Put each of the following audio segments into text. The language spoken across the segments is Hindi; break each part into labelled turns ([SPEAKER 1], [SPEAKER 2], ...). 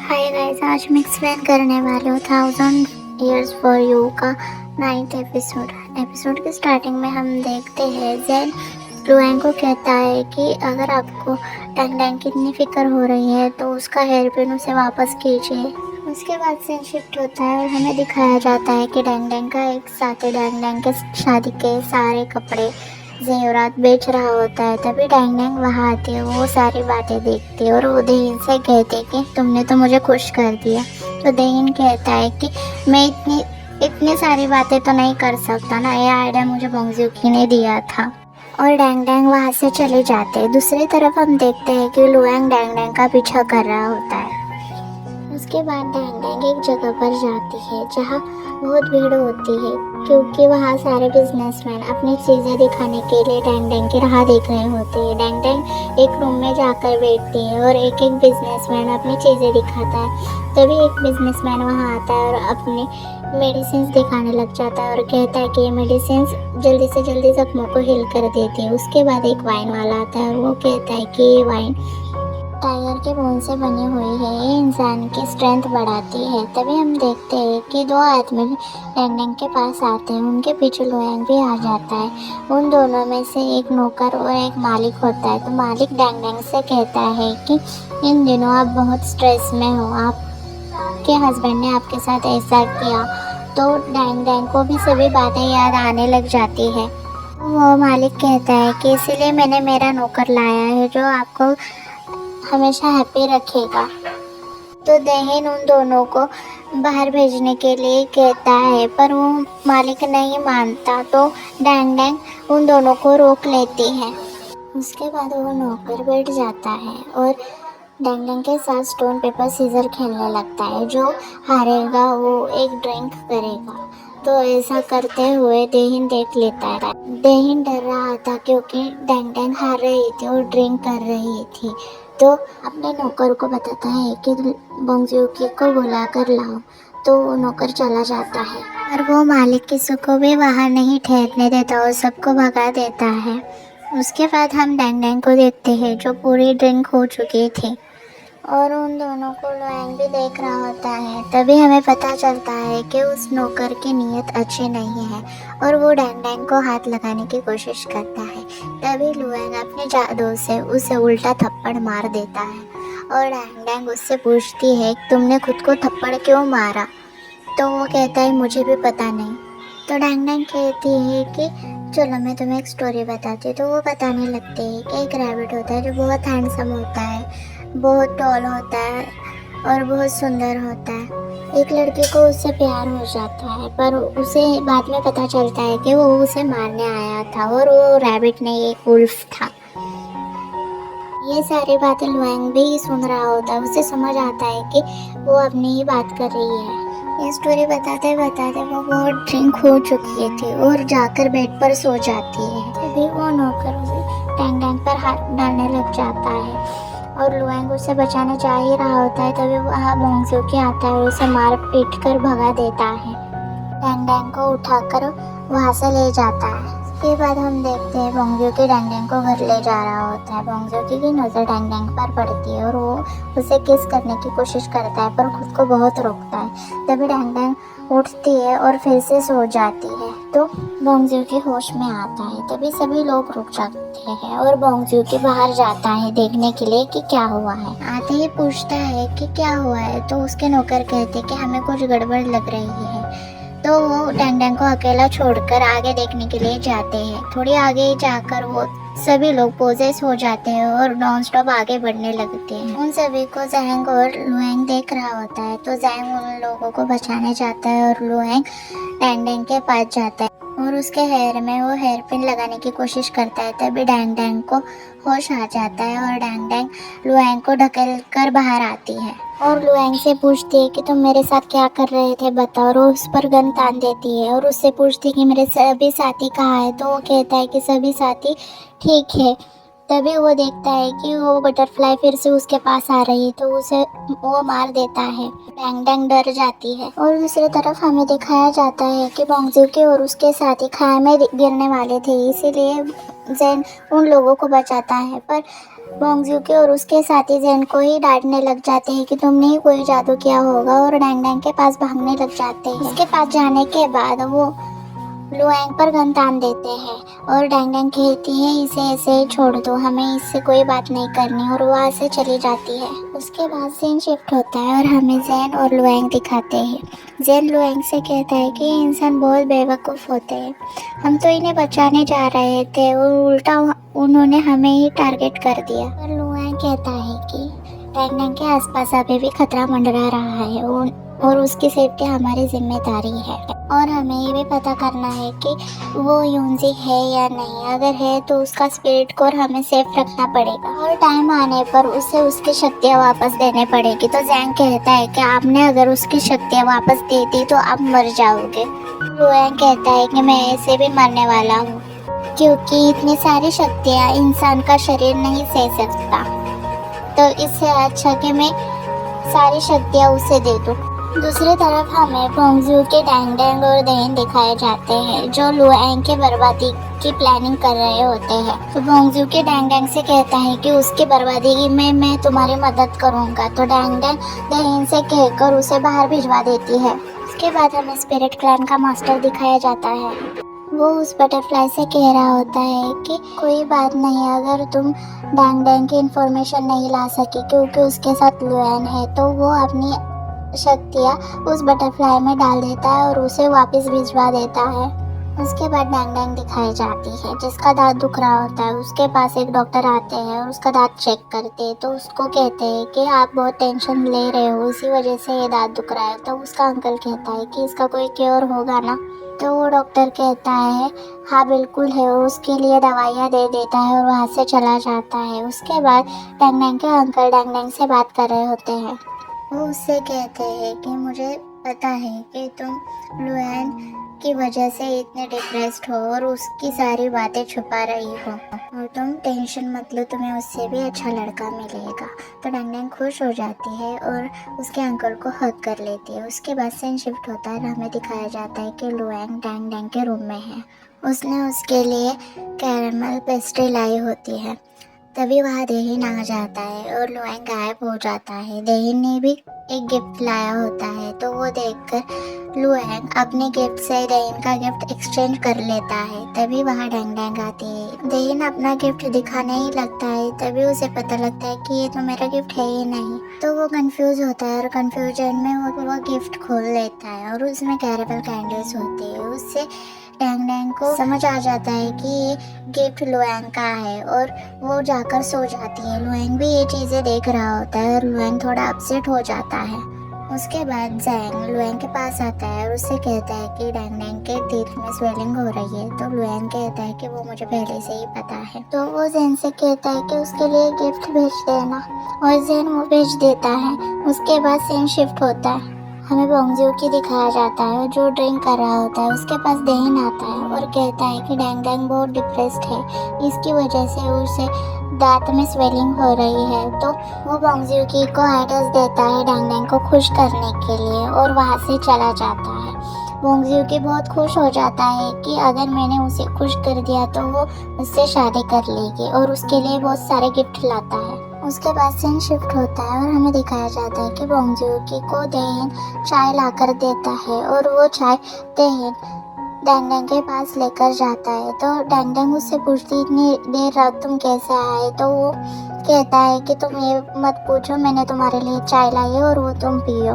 [SPEAKER 1] हाय गाइस, आज मैं एक्सप्लेन करने वाली हूँ 1000 Years फॉर यू का 9th एपिसोड। एपिसोड की स्टार्टिंग में हम देखते हैं ज़ेन लुआंग को कहता है कि अगर आपको डैंग डैंग की इतनी फिक्र हो रही है तो उसका हेयर पिन उसे वापस कीजिए। उसके बाद सीन शिफ्ट होता है और हमें दिखाया जाता है कि डैंग डैंग का एक साथी डैंग डैंग के शादी के सारे कपड़े जेवरात बेच रहा होता है। तभी डैंग डैंग वहाँ आती है, वो सारी बातें देखती है और वो देहिन से कहती है कि तुमने तो मुझे खुश कर दिया। तो देहिन कहता है कि मैं इतनी सारी बातें तो नहीं कर सकता ना, ये आइडिया मुझे बोंगजूकी ने दिया था। और डैंग डैंग वहाँ से चले जाते हैं। दूसरी तरफ हम देखते हैं कि लुआंग डैंग डैंग का पीछा कर रहा होता है। उसके बाद डैंग डैंग एक जगह पर जाती है जहाँ बहुत भीड़ होती है, क्योंकि वहाँ सारे बिजनेसमैन अपनी चीज़ें दिखाने के लिए डैंग डैंग की राह देख रहे होते हैं। डैंग डैंग एक रूम में जाकर बैठती है और एक एक बिजनेसमैन अपनी चीज़ें दिखाता है। तभी एक बिजनेसमैन वहाँ आता है और अपनी मेडिसिन दिखाने लग जाता है और कहता है कि ये मेडिसिन जल्दी से जल्दी जख्मों को हील कर देती है। उसके बाद एक वाइन वाला आता है और वो कहता है कि ये वाइन टाइगर के बोन से बनी हुई है, ये इंसान की स्ट्रेंथ बढ़ाती है। तभी हम देखते हैं कि दो आदमी डैंग डैंग के पास आते हैं, उनके पीछे लुआंग भी आ जाता है। उन दोनों में से एक नौकर और एक मालिक होता है। तो मालिक डैंग डैंग से कहता है कि इन दिनों आप बहुत स्ट्रेस में हो, आपके हस्बैंड ने आपके साथ ऐसा किया। तो डैंग डैंग को भी सभी बातें याद आने लग जाती है। वो मालिक कहता है कि इसीलिए मैंने मेरा नौकर लाया है जो आपको हमेशा हैप्पी रखेगा। तो देहिन उन दोनों को बाहर भेजने के लिए कहता है, पर वो मालिक नहीं मानता। तो डैंग डैंग उन दोनों को रोक लेती है। उसके बाद वो नौकर बैठ जाता है और डैंग डैंग के साथ स्टोन पेपर सीजर खेलने लगता है। जो हारेगा वो एक ड्रिंक करेगा। तो ऐसा करते हुए देहिन देख लेता है। देहिन डर रहा था क्योंकि डैंग डैंग हार रही थी और ड्रिंक कर रही थी। तो अपने नौकर को बताता है कि बोंगजूकी को बुला कर लाओ। तो वो नौकर चला जाता है और वो मालिक किसी को भी वहाँ नहीं ठहरने देता और सबको भगा देता है। उसके बाद हम डैंग डैंग को देखते हैं जो पूरी ड्रिंक हो चुकी थी और उन दोनों को लुआंग भी देख रहा होता है। तभी हमें पता चलता है कि उस नौकर की नीयत अच्छी नहीं है और वो डैंग डैंग को हाथ लगाने की कोशिश करता है। तभी लुआंग अपने जादू से उसे उल्टा थप्पड़ मार देता है और डैंग डैंग उससे पूछती है तुमने खुद को थप्पड़ क्यों मारा। तो वो कहता है मुझे भी पता नहीं। तो डैंग डैंग कहती है कि चलो मैं तुम्हें एक स्टोरी बताती हूँ। तो वो बताने लगते हैं कि एक रैबिट होता है जो बहुत हैंडसम होता है, बहुत टॉल होता है और बहुत सुंदर होता है। एक लड़की को उससे प्यार हो जाता है, पर उसे बाद में पता चलता है कि वो उसे मारने आया था और वो रैबिट नहीं एक वुल्फ था। ये सारी बातें लुआंग भी सुन रहा होता है। उसे समझ आता है कि वो अपनी ही बात कर रही है। ये स्टोरी बताते बताते वो बहुत ड्रिंक हो चुकी थी और जाकर बेड पर सो जाती है। तभी वो नौकर उसे डैंग डैंग पर हाथ डालने लग जाता है और लुआंग उसे बचाने जा ही रहा होता है। तभी वहाँ बोंगजूकी आता है और उसे मार पीट कर भगा देता है। डैंग डैंग को उठाकर वहाँ से ले जाता है। इसके बाद हम देखते हैं बोंगजूकी डैंग डैंग को घर ले जा रहा होता है। बोंगजूकी की नज़र डैंग डैंग पर पड़ती है और वो उसे किस करने की कोशिश करता है, पर खुद को बहुत रोकता है। तभी डैंग डैंग उठती है और फिर से सो जाती है। तो बोंगजूकी होश में आता है। तभी सभी लोग रुक जाते हैं और बोंगजूकी बाहर जाता है देखने के लिए कि क्या हुआ है। आते ही पूछता है कि क्या हुआ है। तो उसके नौकर कहते कि हमें कुछ गड़बड़ लग रही है। तो वो डैंग डैंग को अकेला छोड़कर आगे देखने के लिए जाते हैं। थोड़ी आगे जाकर वो सभी लोग पोजेस हो जाते हैं और नॉन स्टॉप आगे बढ़ने लगते हैं। उन सभी को ज़ैंग और लुआंग देख रहा होता है। तो ज़ैंग उन लोगों को बचाने जाता है और लुआंग डैंग डैंग के पास जाता है और उसके हेयर में वो हेयर पिन लगाने की कोशिश करता है। तभी डैंग डैंग को होश आ जाता है और डैंग डैंग लुआंग को ढकेल कर बाहर आती है और लुआंग से पूछती है कि तुम मेरे साथ क्या कर रहे थे बताओ। और उस पर गन तान देती है और उससे पूछती है कि मेरे सभी साथी कहाँ है। तो वो कहता है कि सभी साथी ठीक है। तभी वो देखता है कि वो बटरफ्लाई फिर से उसके पास आ रही है, तो उसे वो मार देता है। डैंग डैंग डर जाती है और दूसरी तरफ हमें दिखाया जाता है कि बोंगजूकी और उसके साथी खाई में गिरने वाले थे, इसीलिए ज़ेन उन लोगों को बचाता है। पर बोंगजूकी और उसके साथी जेन को ही डांटने लग जाते हैं कि तुमने ही कोई जादू किया होगा और डैंग डैंग के पास भागने लग जाते हैं। उसके पास जाने के बाद वो लुआंग पर गन तान देते हैं और डैंग डैंग कहती है इसे ऐसे ही छोड़ दो, हमें इससे कोई बात नहीं करनी, और वहाँ से चली जाती है। उसके बाद सीन शिफ्ट होता है और हमें जेन और लुआंग दिखाते हैं। जेन लुआंग से कहता है कि इंसान बहुत बेवकूफ़ होते हैं, हम तो इन्हें बचाने जा रहे थे और उल्टा उन्होंने हमें ही टारगेट कर दिया। और लुआंग कहता है कि डैंग डैंग के आसपास अभी भी खतरा मंडरा रहा है और उसकी सेफ्टी हमारी जिम्मेदारी है, और हमें ये भी पता करना है कि वो यूंजी है या नहीं, अगर है तो उसका स्पिरिट कोर हमें सेफ रखना पड़ेगा और टाइम आने पर उसे उसकी शक्तियाँ वापस देने पड़ेगी। तो जैंग कहता है कि आपने अगर उसकी शक्तियाँ वापस दे दी तो आप मर जाओगे। लुआंग कहता है कि मैं ऐसे भी मरने वाला हूँ क्योंकि इतनी सारी शक्तियाँ इंसान का शरीर नहीं सह सकता, तो इससे अच्छा कि मैं सारी शक्तियाँ उसे दे दूँ। दूसरी तरफ हमें बोंगजूकी, डैंग डैंग और देन दिखाए जाते हैं जो लुआंग के बर्बादी की प्लानिंग कर रहे होते हैं। तो बोंगजूकी डैंग डैंग से कहता है कि उसकी बर्बादी में मैं तुम्हारी मदद करूंगा। तो डैंग डैंग देन से कहकर उसे बाहर भिजवा देती है। उसके बाद हमें स्पिरिट क्लैन का मास्टर दिखाया जाता है। वो उस बटरफ्लाई से कह रहा होता है कि कोई बात नहीं, अगर तुम डैंग डैंग की इंफॉर्मेशन नहीं ला सकी क्योंकि उसके साथ लुआन है, तो वो अपनी शक्तियाँ उस बटरफ्लाई में डाल देता है और उसे वापस भिजवा देता है। उसके बाद डैंग डैंग दिखाई जाती है जिसका दांत दुख रहा होता है। उसके पास एक डॉक्टर आते हैं और उसका दांत चेक करते हैं, तो उसको कहते हैं कि आप बहुत टेंशन ले रहे हो, इसी वजह से ये दांत दुख रहा है। तो उसका अंकल कहता है कि इसका कोई क्योर होगा ना। तो वो डॉक्टर कहता है हाँ बिल्कुल है, उसके लिए दवाइयाँ दे देता है और वहाँ से चला जाता है। उसके बाद डैंग डैंग के अंकल डैंग डैंग से बात कर रहे होते हैं। वो उससे कहते हैं कि मुझे पता है कि तुम लुआन की वजह से इतने डिप्रेस्ड हो और उसकी सारी बातें छुपा रही हो, और तुम टेंशन मत लो, तुम्हें उससे भी अच्छा लड़का मिलेगा। तो डैंग डैंग खुश हो जाती है और उसके अंकल को हग कर लेती है। उसके बाद सीन शिफ्ट होता है और हमें दिखाया जाता है कि लुआंग डैंग डैंग के रूम में है। उसने उसके लिए कैरेमल पेस्ट्री लाई होती है। तभी वहाँ देहिन आ जाता है और लुआंग गायब हो जाता है। देहिन ने भी एक गिफ्ट लाया होता है, तो वो देखकर लुआंग अपने गिफ्ट से देहिन का गिफ्ट एक्सचेंज कर लेता है। तभी वहाँ डैंग डैंग आती है। देहिन अपना गिफ्ट दिखाने ही लगता है, तभी उसे पता लगता है कि ये तो मेरा गिफ्ट है ही नहीं। तो वो कंफ्यूज होता है और कंफ्यूजन में वो गिफ्ट खोल लेता है और उसमें कैरेमल कैंडल्स होती है। उससे डैंग डैंग को समझ आ जाता है कि ये गिफ्ट लुआंग का है और वो जाकर सो जाती है। लुआंग भी ये चीज़ें देख रहा होता है और लुआंग थोड़ा अपसेट हो जाता है। उसके बाद जैंग लुआंग के पास आता है और उससे कहता है कि डैंग डैंग के टीथ में स्वेलिंग हो रही है। तो लुआंग कहता है कि वो मुझे पहले से ही पता है। तो वो जैन से कहता है कि उसके लिए गिफ्ट भेज देना, और जैन वो भेज देता है। उसके बाद सीन शिफ्ट होता है। हमें बोंगजूकी दिखाया जाता है जो ड्रिंक कर रहा होता है। उसके पास देहिन आता है और कहता है कि डैंग डैंग बहुत डिप्रेस्ड है, इसकी वजह से उसे दांत में स्वेलिंग हो रही है। तो वो बोंगजूकी को हाइडस देता है डैंग डैंग को खुश करने के लिए और वहाँ से चला जाता है। बोंगजूकी बहुत खुश हो जाता है कि अगर मैंने उसे खुश कर दिया तो वो उससे शादी कर लेगी और उसके लिए बहुत सारे गिफ्ट लाता है। उसके बाद सीन शिफ्ट होता है और हमें दिखाया जाता है कि बोंगजूकी को देहिन चाय लाकर देता है और वो चाय देहिन डैंग डैंग के पास लेकर जाता है। तो डैंग डैंग उससे पूछती इतनी देर रात तुम कैसे आए। तो वो कहता है कि तुम ये मत पूछो, मैंने तुम्हारे लिए चाय लाई है और वो तुम पियो,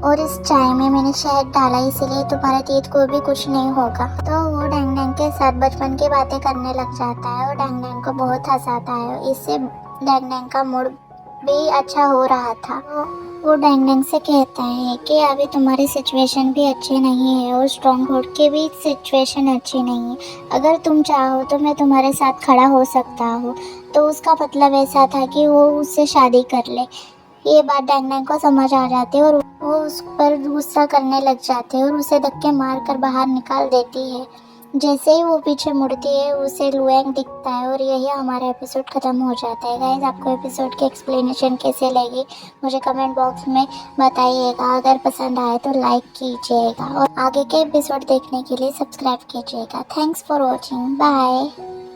[SPEAKER 1] और इस चाय में मैंने शहद डाला इसलिए तुम्हारे तीत को भी कुछ नहीं होगा। तो वो डैंग डैंग के साथ बचपन की बातें करने लग जाता है और डैंग डैंग को बहुत हंसाता है। इससे डैंग डैंग का मूड भी अच्छा हो रहा था। वो डैंग डैंग से कहता है कि अभी तुम्हारी सिचुएशन भी अच्छी नहीं है और स्ट्रॉन्ग होल्ड की भी सिचुएशन अच्छी नहीं है, अगर तुम चाहो तो मैं तुम्हारे साथ खड़ा हो सकता हूँ। तो उसका मतलब ऐसा था कि वो उससे शादी कर ले। ये बात डैंग डैंग को समझ आ जाती है और वो उस पर गुस्सा करने लग जाते हैं और उसे धक्के मार कर बाहर निकाल देती है। जैसे ही वो पीछे मुड़ती है उसे लुआंग दिखता है और यही हमारा एपिसोड ख़त्म हो जाता है। गाइस, आपको एपिसोड की एक्सप्लेनेशन कैसे लगी मुझे कमेंट बॉक्स में बताइएगा। अगर पसंद आए तो लाइक कीजिएगा और आगे के एपिसोड देखने के लिए सब्सक्राइब कीजिएगा। Thanks for watching, bye.